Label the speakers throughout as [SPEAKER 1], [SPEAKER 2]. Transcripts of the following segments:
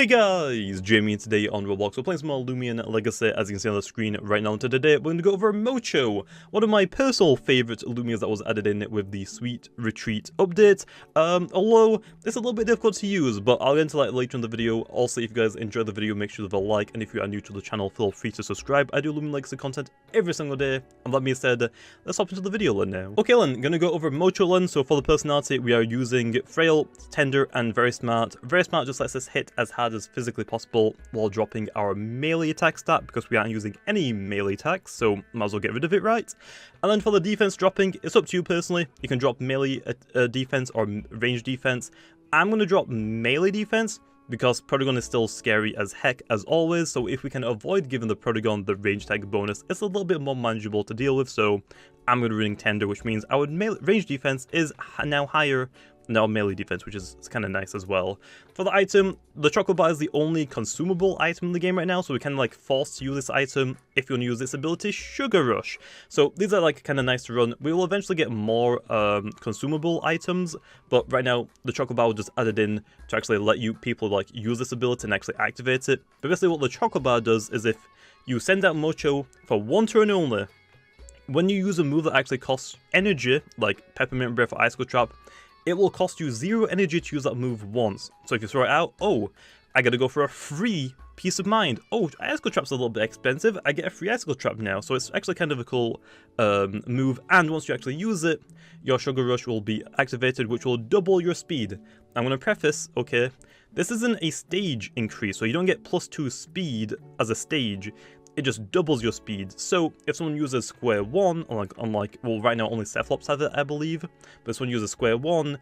[SPEAKER 1] Hey guys, Jamiy today on Roblox. We're playing some more Loomian Legacy, as you can see on the screen right now. Today, we're going to go over Mocho, one of my personal favourite Loomians that was added in with the Sweet Retreat update. Although, it's a little bit difficult to use, but I'll get into that later in the video. Also, if you guys enjoyed the video, make sure to leave a like, and if you are new to the channel, feel free to subscribe. I do Loomian Legacy content every single day, and that being said, let's hop into the video then now. Okay then, going to go over Mocho then. So for the personality, we are using Frail, Tender, and Very Smart. Very Smart just lets us hit as hard as physically possible while dropping our melee attack stat because we aren't using any melee attacks, so might as well get rid of it, right? And then for the defense dropping, it's up to you personally. You can drop melee defense or range defense. I'm going to drop melee defense because Protagon is still scary as heck as always, so if we can avoid giving the Protagon the range tag bonus, it's a little bit more manageable to deal with, so I'm going to be running Tender, which means our range defense is now higher than our melee defense, which is kind of nice as well. For the item, the chocolate bar is the only consumable item in the game right now, so we can like force to use this item if you want to use this ability, Sugar Rush. So these are like kind of nice to run. We will eventually get more consumable items, but right now the chocolate bar was just added in to actually let you people like use this ability and actually activate it. But basically what the chocolate bar does is if you send out Mocho for one turn only, when you use a move that actually costs energy, like Peppermint Breath or Icicle Trap, it will cost you 0 energy to use that move once. So if you throw it out, oh, I gotta go for a free Peace of Mind. Oh, Icicle Trap's a little bit expensive. I get a free Icicle Trap now. So it's actually kind of a cool move. And once you actually use it, your Sugar Rush will be activated, which will double your speed. I'm gonna preface, okay, this isn't a stage increase, so you don't get +2 speed as a stage. It just doubles your speed. So if someone uses Square 1, unlike well, right now only Cephalops have it, I believe, but if someone uses Square 1,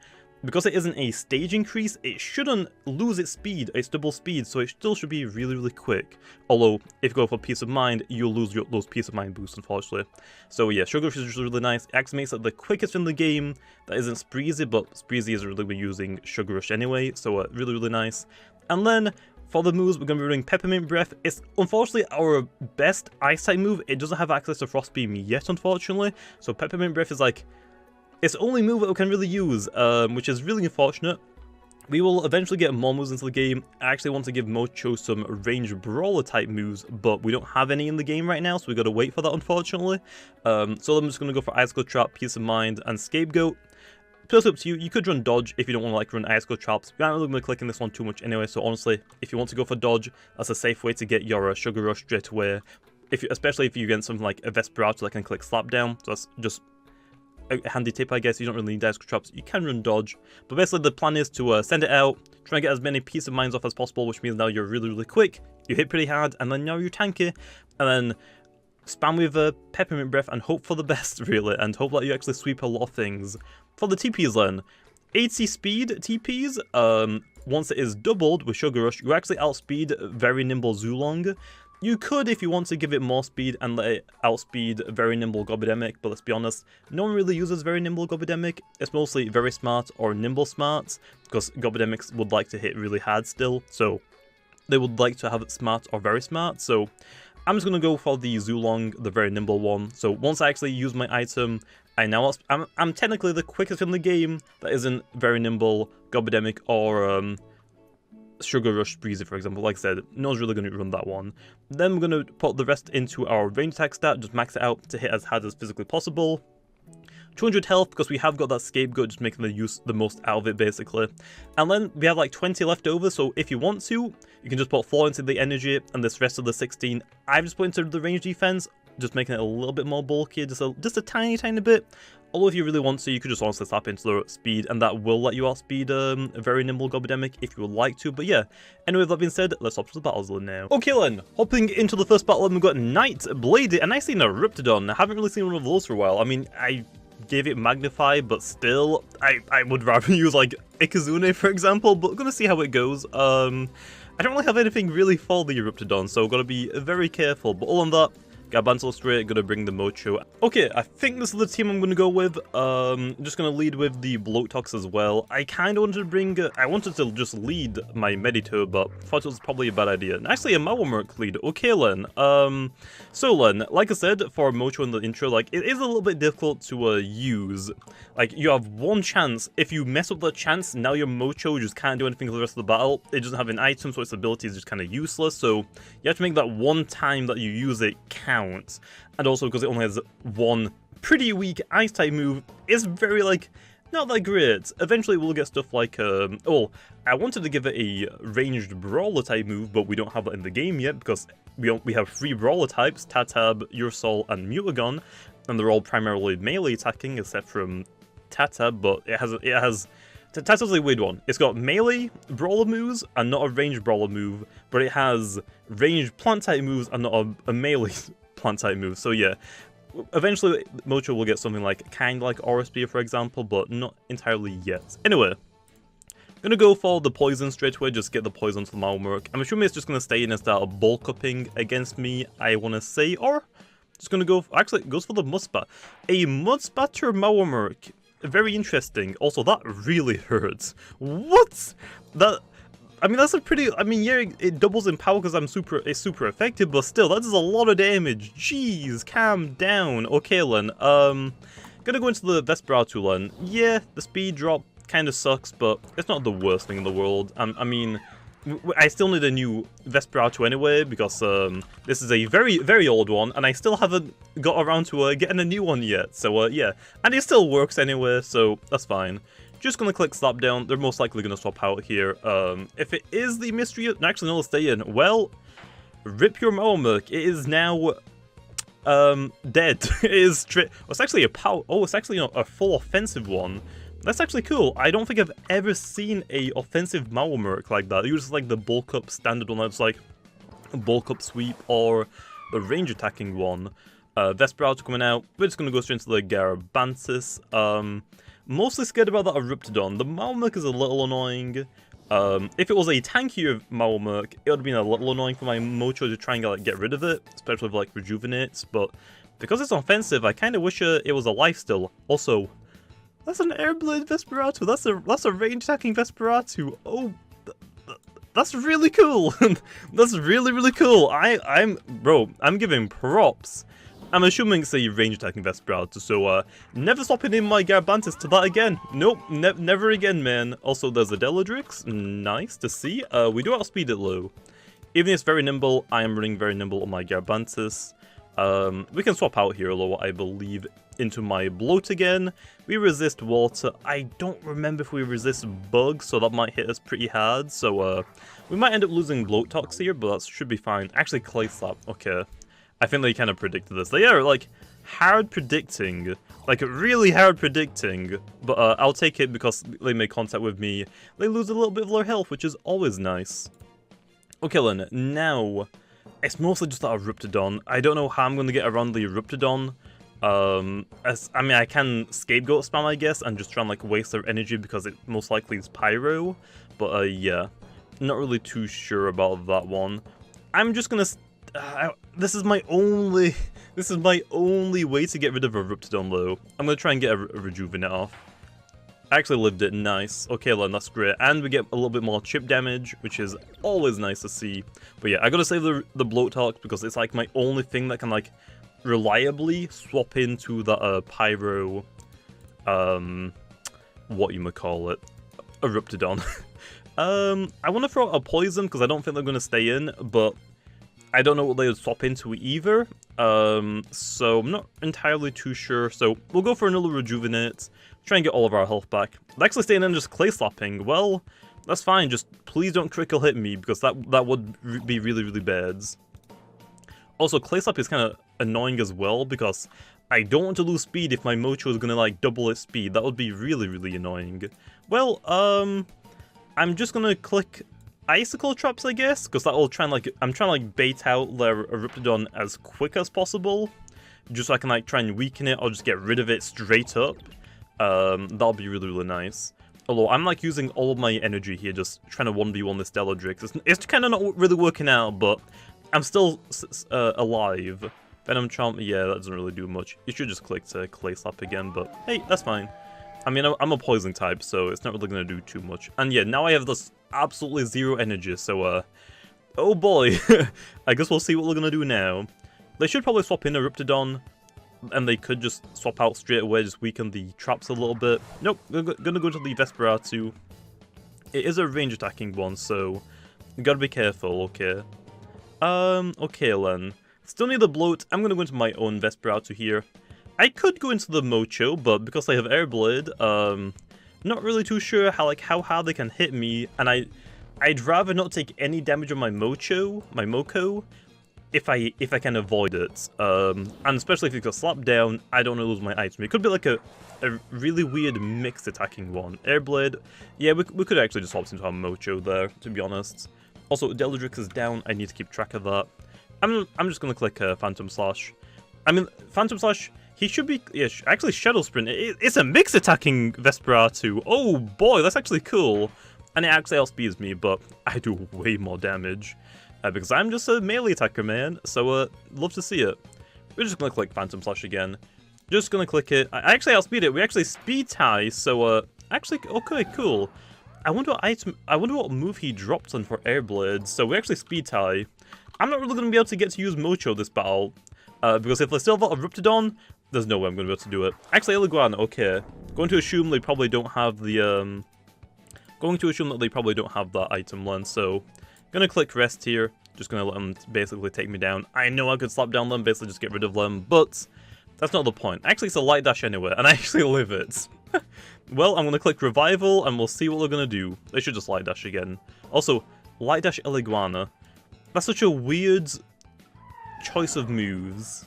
[SPEAKER 1] because it isn't a stage increase, it shouldn't lose its speed, its double speed, so it still should be really, really quick. Although, if you go for Peace of Mind, you'll lose those Peace of Mind boosts, unfortunately. So yeah, Sugar Rush is really nice. It actually makes it the quickest in the game. That isn't Spreezy, but Spreezy is really good using Sugar Rush anyway, so really, really nice. And then, for the moves, we're going to be running Peppermint Breath. It's unfortunately our best Ice type move. It doesn't have access to Frost Beam yet, unfortunately. So Peppermint Breath is like its only move that we can really use, which is really unfortunate. We will eventually get more moves into the game. I actually want to give Mocho some range brawler type moves, but we don't have any in the game right now, so we got to wait for that, unfortunately. So I'm just going to go for Icicle Trap, Peace of Mind, and Scapegoat. It's up to you. You could run Dodge if you don't want to like run Icicle Traps. We aren't really going to be clicking this one too much anyway, so honestly, if you want to go for Dodge, that's a safe way to get your Sugar Rush straight away. Especially if you get something like a Vesperado that can click Slap Down, so that's just a handy tip, I guess. You don't really need Icicle Traps. You can run Dodge, but basically the plan is to send it out, try and get as many Peace of Minds off as possible, which means now you're really, really quick, you hit pretty hard, and then now you're tanky, and then spam with Peppermint Breath and hope for the best, really, and hope that you actually sweep a lot of things. For the TPs then, 80 speed TPs, once it is doubled with Sugar Rush, you actually outspeed Very Nimble Zulong. You could, if you want to, give it more speed and let it outspeed Very Nimble Gobidemic, but let's be honest, no one really uses Very Nimble Gobidemic. It's mostly Very Smart or Nimble Smart, because Gobidemics would like to hit really hard still, so they would like to have it Smart or Very Smart, so I'm just going to go for the Zulong, the very nimble one. So once I actually use my item, I'm technically the quickest in the game that isn't Very Nimble, Gobidemic, or Sugar Rush Breezy, for example. Like I said, no one's really going to run that one. Then we're going to put the rest into our range attack stat, just max it out to hit as hard as physically possible. 200 health, because we have got that Scapegoat, just making the most out of it, basically. And then we have like 20 left over, so if you want to, you can just put 4 into the energy, and this rest of the 16, I've just put into the range defense, just making it a little bit more bulky, just a tiny, tiny bit. Although if you really want to, you could just honestly slap into the speed, and that will let you outspeed a very nimble Gobidemic if you would like to. But yeah, anyway, with that being said, let's hop to the battles then now. Okay then, hopping into the first battle, we've got Knight Bladed, and I seen a Riptidon. I haven't really seen one of those for a while. I mean, I gave it Magnify, but still, I would rather use like Ikazune, for example, but we're gonna see how it goes. I don't really have anything really for the Riptidon, so gotta be very careful. But other than that, Garbanzo looks great, gonna bring the Mocho. Okay, I think this is the team I'm gonna go with. Just gonna lead with the Bloatox as well. I kind of wanted to bring, I wanted to just lead my Medito, but thought it was probably a bad idea. And actually, a Mauermerc lead. Okay, Len. So Len, like I said, for Mocho in the intro, like, it is a little bit difficult to use. Like, you have one chance. If you mess up that chance, now your Mocho just can't do anything for the rest of the battle. It doesn't have an item, so its ability is just kind of useless. So you have to make that one time that you use it count. And also because it only has one pretty weak ice type move, it's very like not that great. Eventually we'll get stuff like oh, I wanted to give it a ranged brawler type move, but we don't have that in the game yet because we have 3 brawler types, Tatab, Ursol, and Mutagon, and they're all primarily melee attacking except from Tatab, but it has Tatab's a weird one. It's got melee brawler moves and not a ranged brawler move, but it has ranged plant type moves and not a melee plant type move. So yeah, eventually Mocho will get something like kind of like Aura Spear, for example, but not entirely yet. Anyway, gonna go for the poison straight away, just get the poison to the Mauermerc. I'm assuming it's just gonna stay in and start bulk upping against me, I wanna say, or just gonna go, actually it goes for the Mudspat. A Mudspatter Mauermerc. Very interesting. Also, that really hurts. What? That, I mean, that's a pretty, I mean, yeah, it doubles in power because it's super effective, but still, that does a lot of damage. Jeez, calm down. Okay, Len, gonna go into the Vesperatu, Len. Yeah, the speed drop kind of sucks, but it's not the worst thing in the world. I mean, I still need a new Vesperatu anyway, because this is a very, very old one, and I still haven't got around to getting a new one yet, so yeah. And it still works anyway, so that's fine. Just gonna click Slap Down, they're most likely gonna swap out here. If it is the mystery, actually no, stay in. Well, rip your Mauermerc, it is now dead. It is straight, it's actually a power, oh, it's actually a full offensive one. That's actually cool. I don't think I've ever seen a offensive Mauermerc like that. Usually like the bulk up standard one that's like a bulk up sweep or the range attacking one. Vesperatu coming out. We're just gonna go straight into the Garabantis. Mostly scared about that Eruptodon. The Mauermerc is a little annoying. If it was a tankier Mauermerc, it would have been a little annoying for my Mocho to try and like get rid of it, especially with like rejuvenates. But because it's offensive, I kind of wish it was alive still. Also, that's an Airblade Vesperatu. That's a range attacking Vesperatu. Oh, that's really cool. That's really, really cool. I'm giving props. I'm assuming it's a range attacking Vesperatu, so never swapping in my Garabantis to that again. Nope, never again, man. Also, there's a Deladrix. Nice to see. We do outspeed it low. Even if it's very nimble, I am running very nimble on my Garabantis. We can swap out here, low, I believe, into my Bloat again. We resist water. I don't remember if we resist bugs, so that might hit us pretty hard. So we might end up losing Bloatox here, but that should be fine. Actually, Clay Slap. Okay. I think they kind of predicted this. They are, like, hard predicting. Like, really hard predicting. But I'll take it because they make contact with me. They lose a little bit of their health, which is always nice. Okay, then. Now, it's mostly just that Eruptodon. I don't know how I'm going to get around the Eruptodon. I mean, I can Scapegoat spam, I guess, and just try and, like, waste their energy because it most likely is Pyro. But, yeah. Not really too sure about that one. I'm just going to... this is my only way to get rid of a Eruptodon though. I'm gonna try and get a Rejuvenate off. I actually lived it, nice. Okay, Len, that's great. And we get a little bit more chip damage, which is always nice to see. But yeah, I gotta save the Bloatox because it's like my only thing that can like reliably swap into that Pyro, what you might call it, Eruptodon. I want to throw out a Poison because I don't think they're gonna stay in, but I don't know what they would swap into either, so I'm not entirely too sure. So we'll go for another Rejuvenate, try and get all of our health back. Actually staying in just Clay Slapping, well, that's fine, just please don't critical hit me, because that would be really, really bad. Also, Clay Slap is kind of annoying as well, because I don't want to lose speed if my Mocho is going to like double its speed. That would be really, really annoying. Well, I'm just going to click Icicle Traps, I guess, because that will try and like, I'm trying to like bait out their Eruptodon as quick as possible, just so I can like try and weaken it or just get rid of it straight up. That'll be really, really nice. Although I'm like using all of my energy here, just trying to 1v1 this Deladrix. It's kind of not really working out, but I'm still alive. Venom Chomp, yeah, that doesn't really do much. You should just click to Clay Slap again, but hey, that's fine. I mean, I'm a poison type, so it's not really going to do too much. And yeah, now I have this absolutely zero energy, so, oh boy. I guess we'll see what we're going to do now. They should probably swap in a Riptidon, and they could just swap out straight away, just weaken the traps a little bit. Nope, we're going to go to the Vesperatu. It is a range attacking one, so you got to be careful, okay. Okay then. Still need the bloat. I'm going to go into my own Vesperatu here. I could go into the Mocho, but because they have Air Blade, not really too sure how hard they can hit me, and I'd rather not take any damage on my Mocho, if I can avoid it. And especially if it got slapped down, I don't want to lose my item. It could be like a really weird mixed attacking one. Air Blade, yeah, we could actually just swap into our Mocho there, to be honest. Also, Deladrix is down. I need to keep track of that. I'm just gonna click Phantom Slash. I mean, Phantom Slash. He should be, yeah, actually Shadow Sprint. It's a mixed attacking Vesperatu. Oh boy, that's actually cool. And it actually outspeeds me, but I do way more damage. Because I'm just a melee attacker, man. So, love to see it. We're just gonna click Phantom Slash again. Just gonna click it. I actually outspeed it. We actually speed tie, so, actually, okay, cool. I wonder what move he dropped on for Air Blade. So we actually speed tie. I'm not really gonna be able to get to use Mocho this battle. Because if they still have a Riptidon, there's no way I'm going to be able to do it. Actually, Eliguana, okay. Going to assume they probably don't have the, going to assume that they probably don't have that item lens, so... Gonna click rest here. Just gonna let them basically take me down. I know I could slap down them, basically just get rid of them, but... That's not the point. Actually, it's a light dash anyway, and I actually live it. Well, I'm gonna click revival, and we'll see what they're gonna do. They should just light dash again. Also, light dash Eliguana. That's such a weird choice of moves.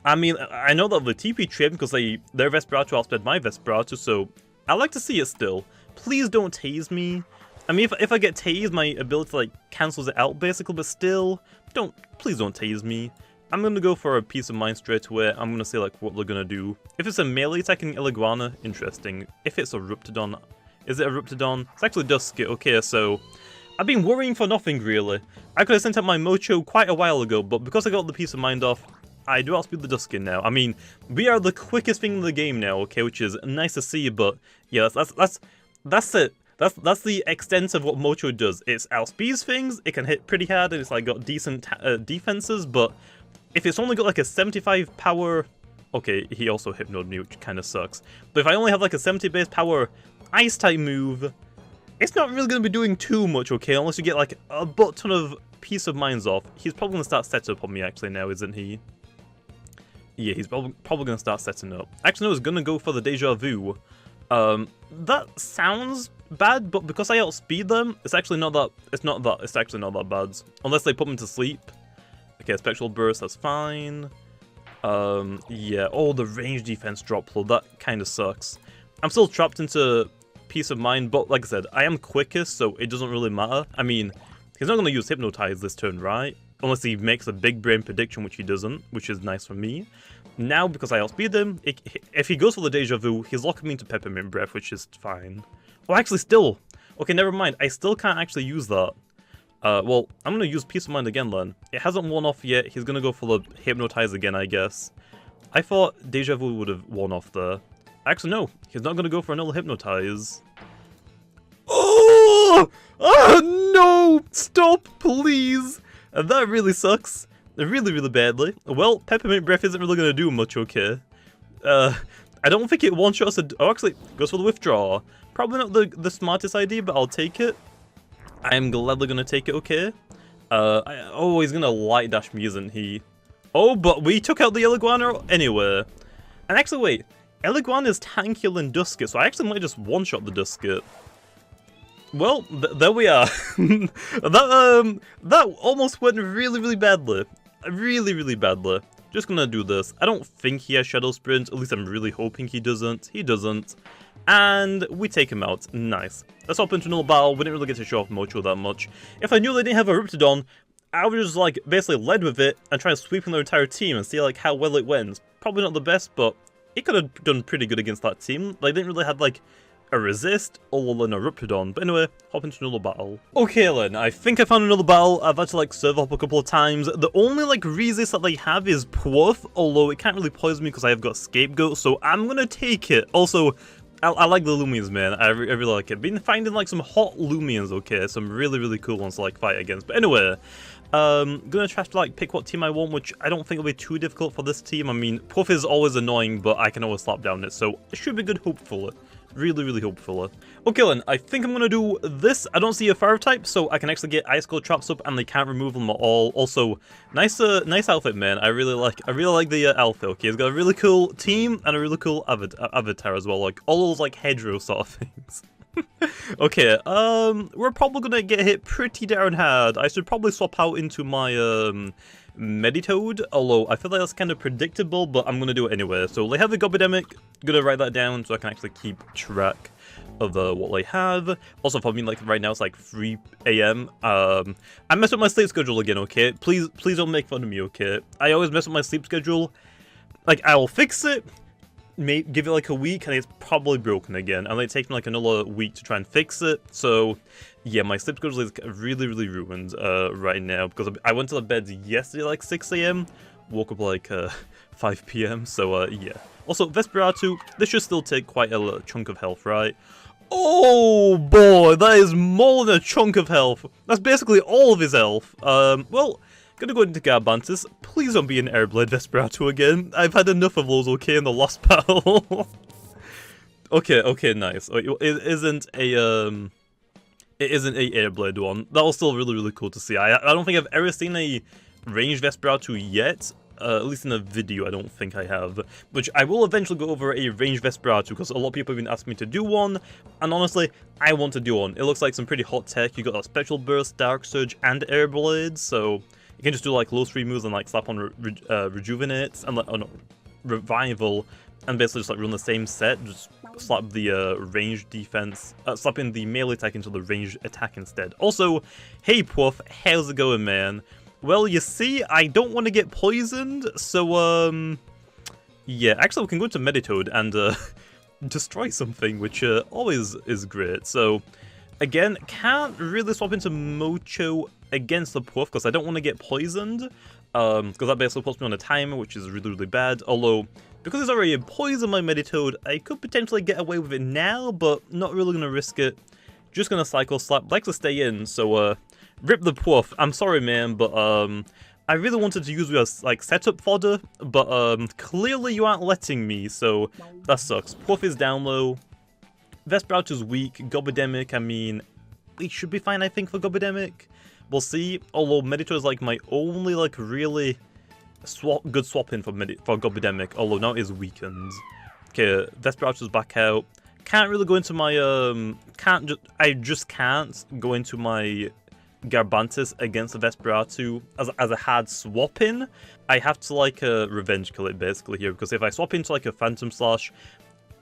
[SPEAKER 1] I mean, I know that the TP trade because their Vesperatu outsped my Vesperatu, so I like to see it still. Please don't tase me. I mean, if I get tased, my ability to, cancels it out, basically, but still, please don't tase me. I'm gonna go for a Peace of Mind straight away. I'm gonna say, what they're gonna do. If it's a melee attacking Eliguana, interesting. If it's a Riptidon, is it a Riptidon? It's actually Dusky, okay, so... I've been worrying for nothing, really. I could have sent out my Mocho quite a while ago, but because I got the Peace of Mind off, I do outspeed the Duskin now. I mean, we are the quickest thing in the game now, okay, which is nice to see, but yeah, that's it. That's the extent of what Mocho does. It outspeeds things, it can hit pretty hard, and it's got decent defenses, but if it's only got a 75 power... Okay, he also hypnoed me, which kind of sucks. But if I only have a 70 base power ice type move, it's not really going to be doing too much, okay, unless you get a butt ton of Peace of Minds off. He's probably going to start setting up on me actually now, isn't he? Yeah, he's probably going to start setting up. Actually, no, he's going to go for the Deja Vu. That sounds bad, but because I outspeed them, it's actually not that, it's actually not that bad. Unless they put me to sleep. Okay, Spectral Burst, that's fine. Yeah, oh, the range defense drop though, that kind of sucks. I'm still trapped into Peace of Mind, but like I said, I am quickest, so it doesn't really matter. I mean, he's not going to use Hypnotize this turn, right? Unless he makes a big brain prediction, which he doesn't, which is nice for me. Now, because I outspeed him, if he goes for the Deja Vu, he's locking me into Peppermint Breath, which is fine. Oh, actually, still. Okay, never mind. I still can't actually use that. Well, I'm going to use Peace of Mind again, then. It hasn't worn off yet. He's going to go for the Hypnotize again, I guess. I thought Deja Vu would have worn off there. Actually, no. He's not going to go for another Hypnotize. Oh! Oh, no! Stop, please! That really sucks. Really, really badly. Well, Peppermint Breath isn't really going to do much, okay. I don't think it one-shots a... Oh, actually, goes for the Withdraw. Probably not the smartest idea, but I'll take it. I am gladly going to take it, okay. Oh, he's going to Light Dash me, isn't he? Oh, but we took out the Eliguana anyway. And actually, wait. Eliguana is tankier than Dusket, so I actually might just one-shot the Dusket. Well, there we are. That almost went really, really badly. Really, really badly. Just gonna do this. I don't think he has Shadow Sprint, at least I'm really hoping he doesn't. He doesn't. And we take him out. Nice. Let's hop into another battle. We didn't really get to show off Mocho that much. If I knew they didn't have a Riptidon, I would just basically led with it and try sweeping their entire team and see how well it went. Probably not the best, but it could have done pretty good against that team. They didn't really have a a resist, or then a Ruptidon. But anyway, hop into another battle. Okay then, I think I found another battle. I've had to like server hop a couple of times. The only like resist that they have is Pwoof, although it can't really poison me because I have got Scapegoat, so I'm gonna take it. Also, I like the Loomians, man. I really like it. Been finding like some hot Loomians, okay? Some really cool ones to like fight against. But anyway, gonna try to like pick what team I want, which I don't think will be too difficult for this team. I mean, Puff is always annoying, but I can always slap down it, so it should be good, hopefully. Really hopefully. Okay then, I think I'm gonna do this. I don't see a fire type, so I can actually get ice cold traps up and they can't remove them at all. Also, nice outfit, man. I really like the outfit. Okay, he's got a really cool team and a really cool avatar as well, like all those like hedgerow sort of things. Okay, we're probably gonna get hit pretty darn hard. I should probably swap out into my Meditoad, although I feel like that's kind of predictable, but I'm gonna do it anyway. So they have the Gobidemic, gonna write that down so I can actually keep track of what they have. Also, for me, like right now it's like 3 AM. I messed up my sleep schedule again, okay? Please don't make fun of me, okay? I always mess up my sleep schedule. Like, I'll fix it, give it like a week, and it's probably broken again. And it takes me like another week to try and fix it. So yeah, my sleep schedule is really ruined right now, because I went to the bed yesterday like 6 AM, woke up like 5 PM, so yeah. Also, Vesperatu, this should still take quite a chunk of health, right? Oh boy, that is more than a chunk of health. That's basically all of his health. Well, gonna go into Garbantis. Please don't be an Airblade Vesperatu again. I've had enough of those, okay, in the last battle. Okay, nice. It isn't a Airblade one. That was still really cool to see. I don't think I've ever seen a ranged Vesperatu yet. At least in a video, I don't think I have. Which I will eventually go over a ranged Vesperatu, because a lot of people have been asking me to do one. And honestly, I want to do one. It looks like some pretty hot tech. You got a Spectral Burst, Dark Surge, and Airblade. So you can just do like low 3 moves and like slap on Rejuvenate and like, oh no, Revival, and basically just like run the same set. Just slap the ranged defense, slapping the melee attack into the ranged attack instead. Also, hey Puff, how's it going, man? Well, you see, I don't want to get poisoned, so yeah, actually we can go to Meditoad and destroy something, which always is great. So again, can't really swap into Mocho against the Puff because I don't want to get poisoned, because that basically puts me on a timer, which is really bad. Although, because he's already poisoned my Meditoad, I could potentially get away with it now, but not really going to risk it. Just going to Cycle Slap, like to stay in, so rip the Puff. I'm sorry, man, but I really wanted to use you as like setup fodder, but clearly you aren't letting me, so that sucks. Puff is down low. Vesperatu's weak. Gobidemic, I mean, it should be fine, I think, for Gobidemic. We'll see. Although Meditoad is like my only like really good swap in for Gobidemic, although now it is weakened. Okay, Vesperatu's back out. Can't really go into my I just can't go into my Garbantis against the Vesperatu as a hard swap in. I have to like revenge kill it basically here, because if I swap into like a Phantom Slash,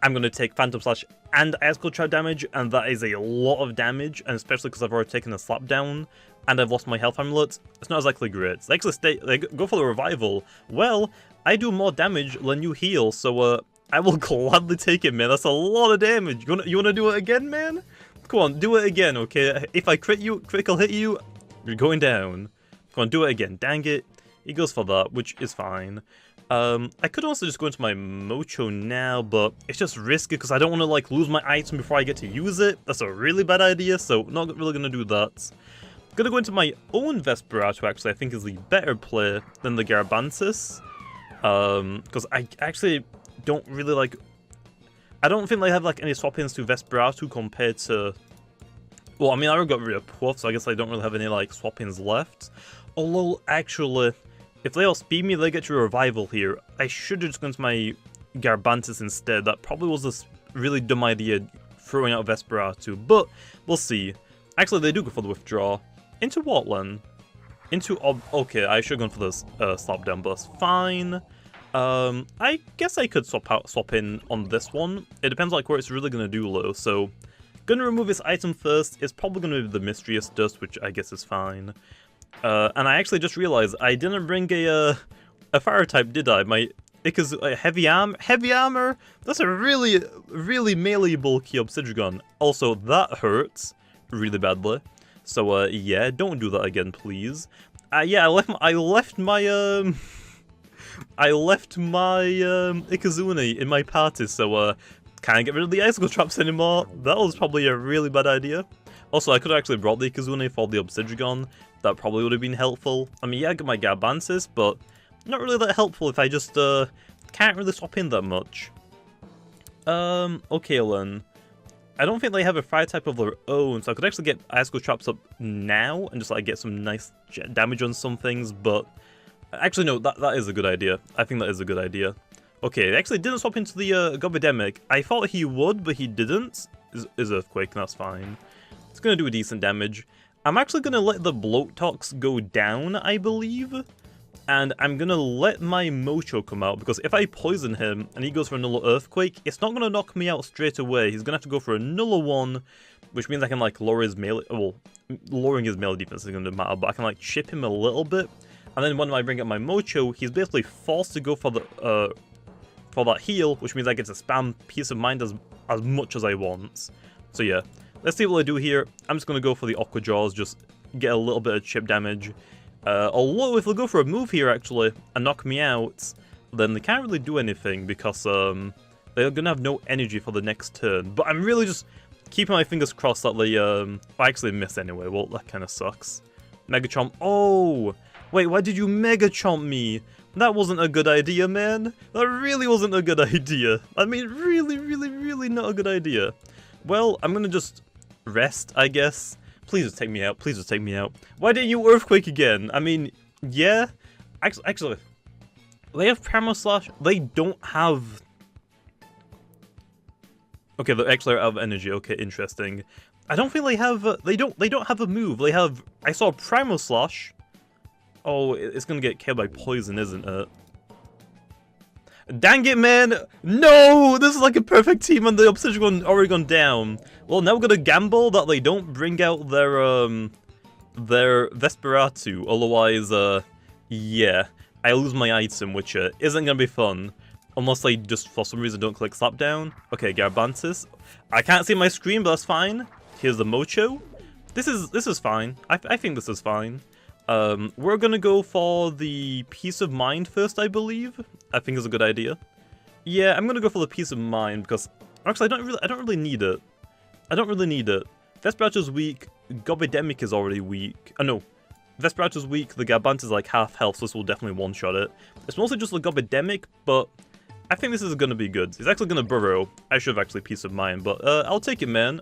[SPEAKER 1] I'm going to take Phantom Slash and Ice Cold Trap damage, and that is a lot of damage, and especially because I've already taken a slap down and I've lost my health amulet, it's not exactly great. They actually go for the revival. Well, I do more damage than you heal, so I will gladly take it, man. That's a lot of damage. You wanna do it again, man? Come on, do it again, okay? If I critical hit you, you're going down. Come on, do it again. Dang it. He goes for that, which is fine. I could also just go into my Mocho now, but it's just risky because I don't want to like lose my item before I get to use it. That's a really bad idea, so not really gonna do that. Gonna go into my own Vesperatu, actually, I think is the better play than the Garbantis. Because I actually don't really like... I don't think they have like any swap-ins to Vesperatu compared to... Well, I mean, I already got rid of Puff, so I guess I don't really have any like swap-ins left. Although, actually, if they all speed me, they get to revival here. I should have just gone to my Garbantis instead. That probably was a really dumb idea, throwing out Vesperatu, but we'll see. Actually, they do go for the withdraw. Into what, Len? Into... okay, I should have gone for this slap down bus. Fine. I guess I could swap in on this one. It depends like where it's really going to do low, so... Gonna remove this item first. It's probably going to be the Mysterious Dust, which I guess is fine. And I actually just realized I didn't bring a fire type, did I? heavy armor? That's a really, really melee bulky Obsidian. Also, that hurts really badly. So, yeah, don't do that again, please. Yeah, I left my Ikazune in my party, so, can't get rid of the icicle traps anymore. That was probably a really bad idea. Also, I could have actually brought the Ikazune for the Obsidian. That probably would have been helpful. I mean, yeah, I got my Garbansis, but not really that helpful if I just, can't really swap in that much. Okay then. I don't think they have a fire type of their own, so I could actually get icicle traps up now and just, like, get some nice damage on some things, but actually, no, that is a good idea. I think that is a good idea. Okay, they actually didn't swap into the Gobidemic. I thought he would, but he didn't. Is Earthquake, and that's fine. It's gonna do a decent damage. I'm actually gonna let the Bloatox go down, I believe. And I'm gonna let my Mocho come out, because if I poison him and he goes for another Earthquake, it's not gonna knock me out straight away. He's gonna have to go for another one, which means I can, like, lower his melee. Well, lowering his melee defense isn't gonna matter, but I can, like, chip him a little bit. And then when I bring up my Mocho, he's basically forced to go for the for that heal, which means I get to spam Peace of Mind as much as I want. So yeah, let's see what I do here. I'm just gonna go for the Aqua Jaws, just get a little bit of chip damage. Although if they go for a move here actually and knock me out, then they can't really do anything because they're gonna have no energy for the next turn. But I'm really just keeping my fingers crossed that they I actually miss anyway. Well, that kind of sucks. Mega Chomp. Oh, wait, why did you Mega Chomp me? That wasn't a good idea, man. That really wasn't a good idea. I mean, really, really, really not a good idea. Well, I'm gonna just rest, I guess. Please just take me out. Please just take me out. Why didn't you Earthquake again? I mean, yeah. Actually, they have Primal Slash. They don't have... Okay, they're actually out of energy. Okay, interesting. I don't think they have... They don't have a move. They have... I saw Primal Slash. Oh, it's gonna get killed by poison, isn't it? Dang it, man! No! This is like a perfect team and the Obsidian already gone down. Well, now we're gonna gamble that they don't bring out their Vesperatu. Otherwise, yeah. I lose my item, which isn't gonna be fun. Unless they just, for some reason, don't click Slapdown. Okay, Garbantis. I can't see my screen, but that's fine. Here's the Mocho. This is fine. I think this is fine. We're gonna go for the Peace of Mind first, I believe. I think is a good idea. Yeah, I'm gonna go for the Peace of Mind because actually I don't really need it. I don't really need it. Vesperatu's weak. Gobidemic is already weak. No, Vesperatu's weak. The Garbantis is like half health, so this will definitely one-shot it. It's mostly just the Gobidemic, but I think this is gonna be good. He's actually gonna burrow. I should have actually Peace of Mind, but I'll take it, man.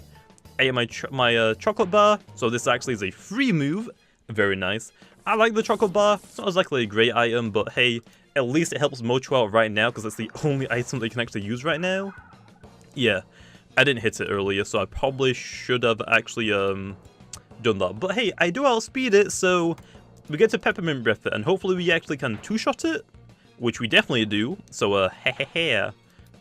[SPEAKER 1] I ate my chocolate bar, so this actually is a free move. Very nice. I like the chocolate bar. It's not exactly a great item, but hey, at least it helps Mocho out right now because it's the only item they can actually use right now. Yeah, I didn't hit it earlier, so I probably should have actually done that. But hey, I do outspeed it, so we get to Peppermint Breath it, and hopefully we actually can two-shot it, which we definitely do. So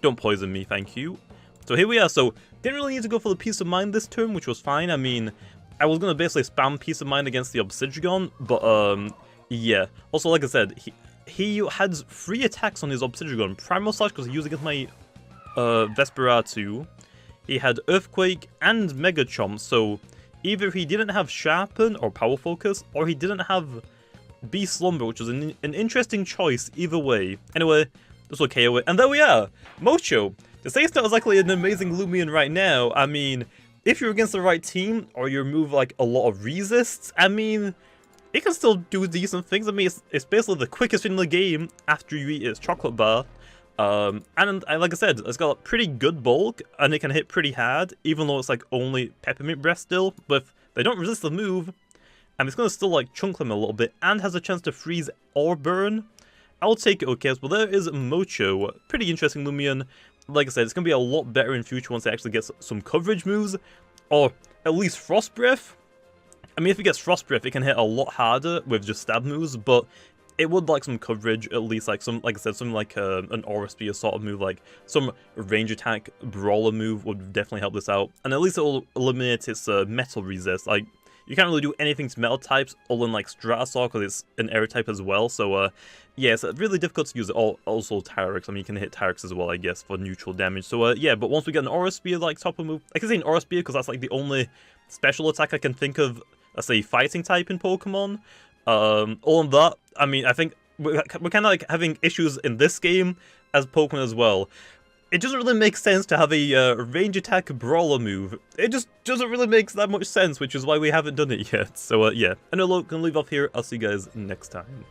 [SPEAKER 1] don't poison me, thank you. So here we are. So didn't really need to go for the Peace of Mind this turn, which was fine. I mean, I was going to basically spam Peace of Mind against the Obsidian, but, yeah. Also, like I said, he had 3 attacks on his Obsidian. Primal Slash, because he used against my, Vesperatu. He had Earthquake and Mega Chomp, so either he didn't have Sharpen or Power Focus, or he didn't have Beast Slumber, which was an interesting choice either way. Anyway, this will KO it. And there we are! Mocho! To say it's not exactly an amazing Loomian right now, I mean... If you're against the right team, or you remove, like, a lot of resists, I mean, it can still do decent things. I mean, it's basically the quickest in the game after you eat its chocolate bar. And like I said, it's got a pretty good bulk, and it can hit pretty hard, even though it's, like, only Peppermint Breath still. But if they don't resist the move, and it's going to still, like, chunk them a little bit, and has a chance to freeze or burn, I'll take it, okay. Well, there is Mocho. Pretty interesting Loomian. Like I said, it's going to be a lot better in future once it actually gets some coverage moves, or at least Frost Breath. I mean, if it gets Frost Breath, it can hit a lot harder with just stab moves, but it would like some coverage, at least like some, like I said, something like an Aura Spear sort of move, like some range attack brawler move would definitely help this out, and at least it will eliminate its metal resist. Like, you can't really do anything to metal types other than like Stratasaur because it's an air type as well. So yeah, it's really difficult to use it. Also Tyrex, I mean, you can hit Tyrex as well, I guess, for neutral damage. So yeah, but once we get an Aura Spear like top of move, I can say an Aura Spear because that's like the only special attack I can think of, let's say, fighting type in Pokemon. All of that, I mean, I think we're kind of like having issues in this game as Pokemon as well. It doesn't really make sense to have a range attack brawler move. It just doesn't really make that much sense, which is why we haven't done it yet. So yeah, I know, look, gonna leave off here. I'll see you guys next time.